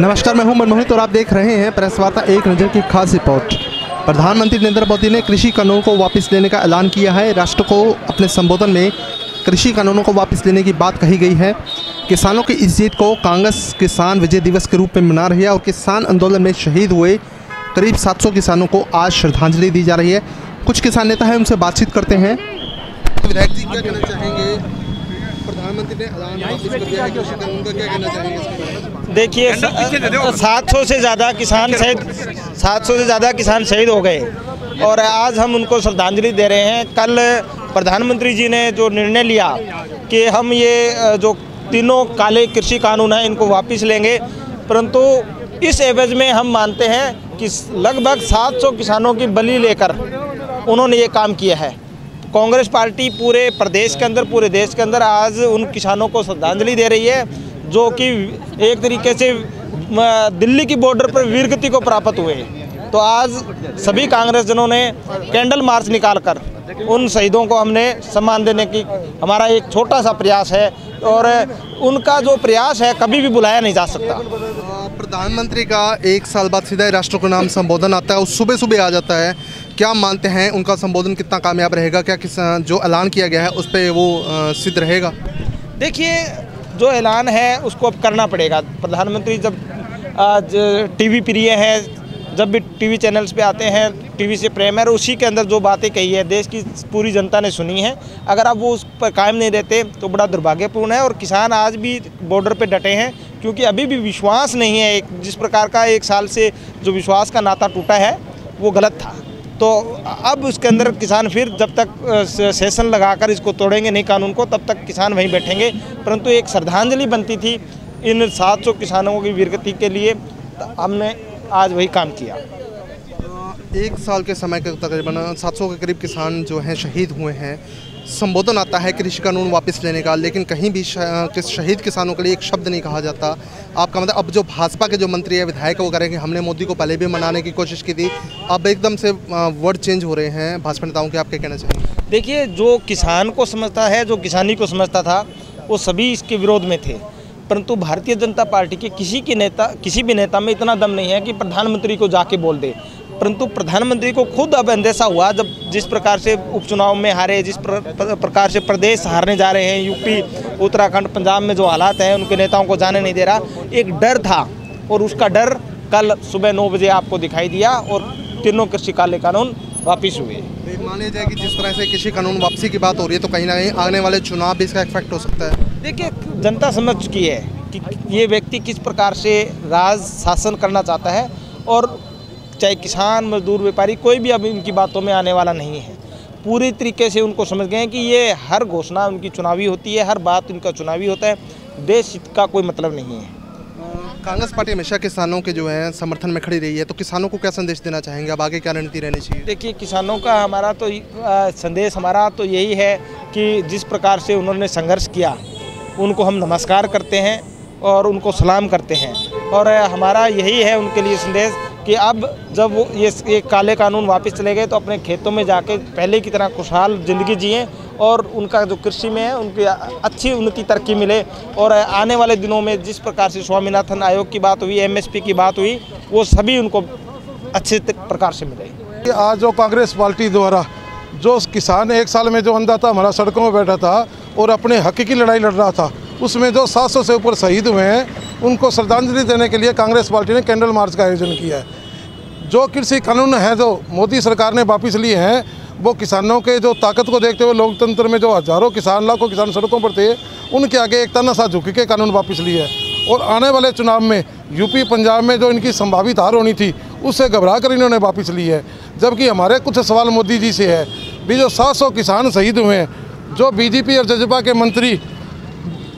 नमस्कार, मैं हूं मनमोहित और आप देख रहे हैं प्रेस वार्ता एक नज़र की खास रिपोर्ट। प्रधानमंत्री नरेंद्र मोदी ने कृषि कानून को वापस लेने का ऐलान किया है। राष्ट्र को अपने संबोधन में कृषि कानूनों को वापस लेने की बात कही गई है। किसानों की इस जीत को कांग्रेस किसान विजय दिवस के रूप में मना रही है और किसान आंदोलन में शहीद हुए करीब 700 किसानों को आज श्रद्धांजलि दी जा रही है। कुछ किसान नेता हैं, उनसे बातचीत करते हैं। विधायक जी, क्या कहना चाहेंगे? प्रधानमंत्री ने ऐलान वापस कर दिया है कृषि कानून का, क्या कहना चाहेंगे? देखिए, 700 से ज़्यादा किसान शहीद हो गए और आज हम उनको श्रद्धांजलि दे रहे हैं। कल प्रधानमंत्री जी ने जो निर्णय लिया कि हम ये जो तीनों काले कृषि कानून हैं इनको वापस लेंगे, परंतु इस एवज में हम मानते हैं कि लगभग 700 किसानों की बलि लेकर उन्होंने ये काम किया है। कांग्रेस पार्टी पूरे प्रदेश के अंदर, पूरे देश के अंदर आज उन किसानों को श्रद्धांजलि दे रही है जो कि एक तरीके से दिल्ली की बॉर्डर पर वीरगति को प्राप्त हुए। तो आज सभी कांग्रेस जनों ने कैंडल मार्च निकालकर उन शहीदों को हमने सम्मान देने की हमारा एक छोटा सा प्रयास है और उनका जो प्रयास है कभी भी बुलाया नहीं जा सकता। प्रधानमंत्री का 1 साल बाद सीधा राष्ट्र को नाम संबोधन आता है, उस सुबह सुबह आ जाता है। क्या मानते हैं उनका संबोधन कितना कामयाब रहेगा? क्या किसान जो ऐलान किया गया है उस पर वो सिद्ध रहेगा? देखिए, जो ऐलान है उसको अब करना पड़ेगा। प्रधानमंत्री जब आज टीवी प्रिय हैं, जब भी टीवी चैनल्स पे आते हैं, टीवी से प्रेम है और उसी के अंदर जो बातें कही है देश की पूरी जनता ने सुनी है। अगर आप वो उस पर कायम नहीं रहते तो बड़ा दुर्भाग्यपूर्ण है। और किसान आज भी बॉर्डर पे डटे हैं क्योंकि अभी भी विश्वास नहीं है। जिस प्रकार का 1 साल से जो विश्वास का नाता टूटा है वो गलत था। तो अब उसके अंदर किसान फिर जब तक सेशन लगाकर इसको तोड़ेंगे नहीं कानून को, तब तक किसान वहीं बैठेंगे। परंतु एक श्रद्धांजलि बनती थी इन 700 किसानों की वीरगति के लिए, हमने आज वही काम किया। 1 साल के समय के तकरीबन 700 के करीब किसान जो हैं शहीद हुए हैं। संबोधन आता है कृषि कानून वापस लेने का, लेकिन कहीं भी शहीद किसानों के लिए एक शब्द नहीं कहा जाता। आपका मतलब अब जो भाजपा के जो मंत्री है, विधायक, वो करेंगे हमने मोदी को पहले भी मनाने की कोशिश की थी, अब एकदम से वर्ड चेंज हो रहे हैं भाजपा नेताओं के। आप क्या कहना चाहेंगे? देखिए, जो किसान को समझता है, जो किसानी को समझता था, वो सभी इसके विरोध में थे। परंतु भारतीय जनता पार्टी के किसी भी नेता में इतना दम नहीं है कि प्रधानमंत्री को जाके बोल दे। परंतु प्रधानमंत्री को खुद अब अंदेशा हुआ, जब जिस प्रकार से उपचुनाव में हारे, जिस प्रकार से प्रदेश हारने जा रहे हैं, यूपी, उत्तराखंड, पंजाब में जो हालात हैं उनके नेताओं को जाने नहीं दे रहा, एक डर था और उसका डर कल सुबह 9 बजे आपको दिखाई दिया और तीनों कृषि काले कानून वापस हुए। मान लिया जाए कि जिस तरह से कृषि कानून वापसी की बात हो रही है तो कहीं ना कहीं आने वाले चुनाव भी इसका इफेक्ट हो सकता है। देखिए, जनता समझ चुकी है कि ये व्यक्ति किस प्रकार से राज शासन करना चाहता है और चाहे किसान, मजदूर, व्यापारी, कोई भी अब इनकी बातों में आने वाला नहीं है। पूरी तरीके से उनको समझ गए हैं कि ये हर घोषणा उनकी चुनावी होती है, हर बात उनका चुनावी होता है, देश हित का कोई मतलब नहीं है। कांग्रेस पार्टी हमेशा किसानों के जो है समर्थन में खड़ी रही है, तो किसानों को क्या संदेश देना चाहेंगे? अब आगे क्या रणनीति रहनी चाहिए? देखिए, किसानों का हमारा तो संदेश हमारा तो यही है कि जिस प्रकार से उन्होंने संघर्ष किया उनको हम नमस्कार करते हैं और उनको सलाम करते हैं। और हमारा यही है उनके लिए संदेश कि अब जब वो ये काले कानून वापस चले गए तो अपने खेतों में जाके पहले की तरह खुशहाल ज़िंदगी जिएं और उनका जो कृषि में है उनकी अच्छी उन्नति, तरक्की मिले। और आने वाले दिनों में जिस प्रकार से स्वामीनाथन आयोग की बात हुई, MSP की बात हुई, वो सभी उनको अच्छे प्रकार से मिले। आज जो कांग्रेस पार्टी द्वारा जो किसान 1 साल में जो अंधा था, हमारा सड़कों में बैठा था और अपने हक की लड़ाई लड़ रहा था, उसमें जो 700 से ऊपर शहीद हुए हैं उनको श्रद्धांजलि देने के लिए कांग्रेस पार्टी ने कैंडल मार्च का आयोजन किया है। जो कृषि कानून है जो मोदी सरकार ने वापस लिए हैं, वो किसानों के जो ताकत को देखते हुए लोकतंत्र में जो हजारों किसान, लाखों किसान सड़कों पर थे, उनके आगे एक तानाशाह झुक के कानून वापस लिए है। और आने वाले चुनाव में यूपी, पंजाब में जो इनकी संभावित हार होनी थी उससे घबरा कर इन्होंने वापस ली है। जबकि हमारे कुछ सवाल मोदी जी से है भी, जो 700 किसान शहीद हुए हैं, जो बीजेपी और जजपा के मंत्री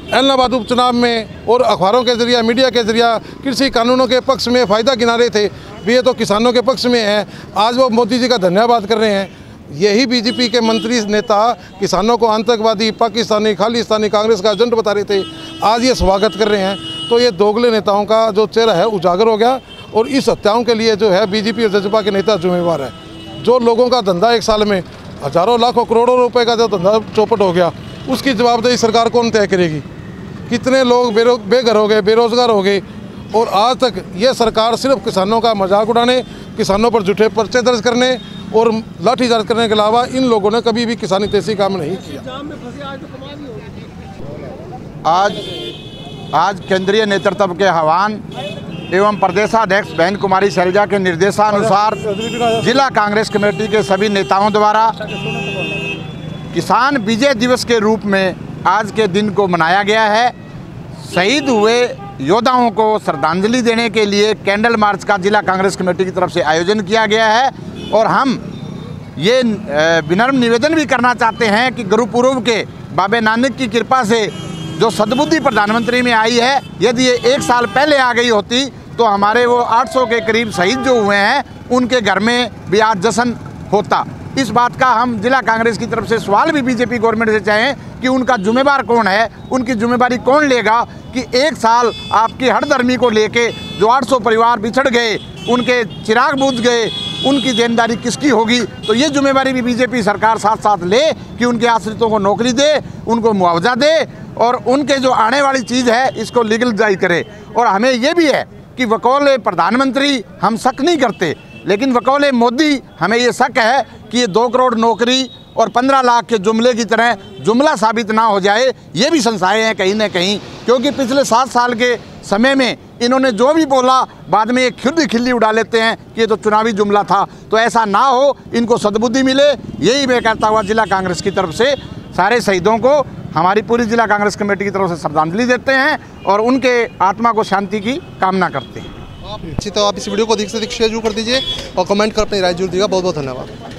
इलाहाबाद उपचुनाव में और अखबारों के जरिए, मीडिया के जरिए कृषि कानूनों के पक्ष में फ़ायदा गिना रहे थे भी, ये तो किसानों के पक्ष में है, आज वो मोदी जी का धन्यवाद कर रहे हैं। यही बीजेपी के मंत्री नेता किसानों को आतंकवादी, पाकिस्तानी, खालिस्तानी, कांग्रेस का एजेंट बता रहे थे, आज ये स्वागत कर रहे हैं। तो ये दोगले नेताओं का जो चेहरा है उजागर हो गया और इस हत्याओं के लिए जो है बीजेपी और जजपा के नेता जिम्मेवार है। जो लोगों का धंधा 1 साल में हजारों, लाखों, करोड़ों रुपए का जो धंधा चौपट हो गया, उसकी जवाबदेही सरकार कौन तय करेगी? कितने लोग बेघर हो गए, बेरोजगार हो गए। और आज तक ये सरकार सिर्फ किसानों का मजाक उड़ाने, किसानों पर झूठे पर्चे दर्ज करने और लाठीचार्ज करने के अलावा इन लोगों ने कभी भी किसानी तेजी काम नहीं किया। आज केंद्रीय नेतृत्व के आह्वान एवं प्रदेशाध्यक्ष बहन कुमारी शैलजा के निर्देशानुसार जिला कांग्रेस कमेटी के सभी नेताओं द्वारा किसान विजय दिवस के रूप में आज के दिन को मनाया गया है। शहीद हुए योद्धाओं को श्रद्धांजलि देने के लिए कैंडल मार्च का जिला कांग्रेस कमेटी की तरफ से आयोजन किया गया है और हम ये विनम्र निवेदन भी करना चाहते हैं कि गुरु पूर्व के बाबे नानक की कृपा से जो सद्बुद्धि प्रधानमंत्री में आई है, यदि ये 1 साल पहले आ गई होती तो हमारे वो 800 के करीब शहीद जो हुए हैं उनके घर में भी आज जश्न होता। इस बात का हम जिला कांग्रेस की तरफ से सवाल भी बीजेपी गवर्नमेंट से चाहें कि उनका जिम्मेदार कौन है, उनकी जिम्मेदारी कौन लेगा कि 1 साल आपकी हरदर्मी को लेके जो 800 परिवार बिछड़ गए, उनके चिराग बुझ गए, उनकी देनदारी किसकी होगी। तो ये जिम्मेदारी भी बीजेपी सरकार साथ साथ ले कि उनके आश्रितों को नौकरी दे, उनको मुआवजा दे और उनके जो आने वाली चीज़ है इसको लीगलाइज करे। और हमें ये भी है कि वकौले प्रधानमंत्री हम शक नहीं करते, लेकिन वकौले मोदी हमें ये शक है कि ये 2 करोड़ नौकरी और 15 लाख के जुमले की तरह जुमला साबित ना हो जाए, ये भी संशय हैं कहीं ना कहीं। क्योंकि पिछले 7 साल के समय में इन्होंने जो भी बोला बाद में एक खुद ही खिल्ली उड़ा लेते हैं कि ये तो चुनावी जुमला था। तो ऐसा ना हो, इनको सद्बुद्धि मिले, यही मैं कहता हुआ जिला कांग्रेस की तरफ से सारे शहीदों को हमारी पूरी जिला कांग्रेस कमेटी की तरफ से श्रद्धांजलि देते हैं और उनके आत्मा को शांति की कामना करते हैं। तो आप इस वीडियो को अधिक से अधिक शेयर जरूर कर दीजिए और कमेंट कर अपनी राय जरूर दीजिएगा। बहुत बहुत धन्यवाद।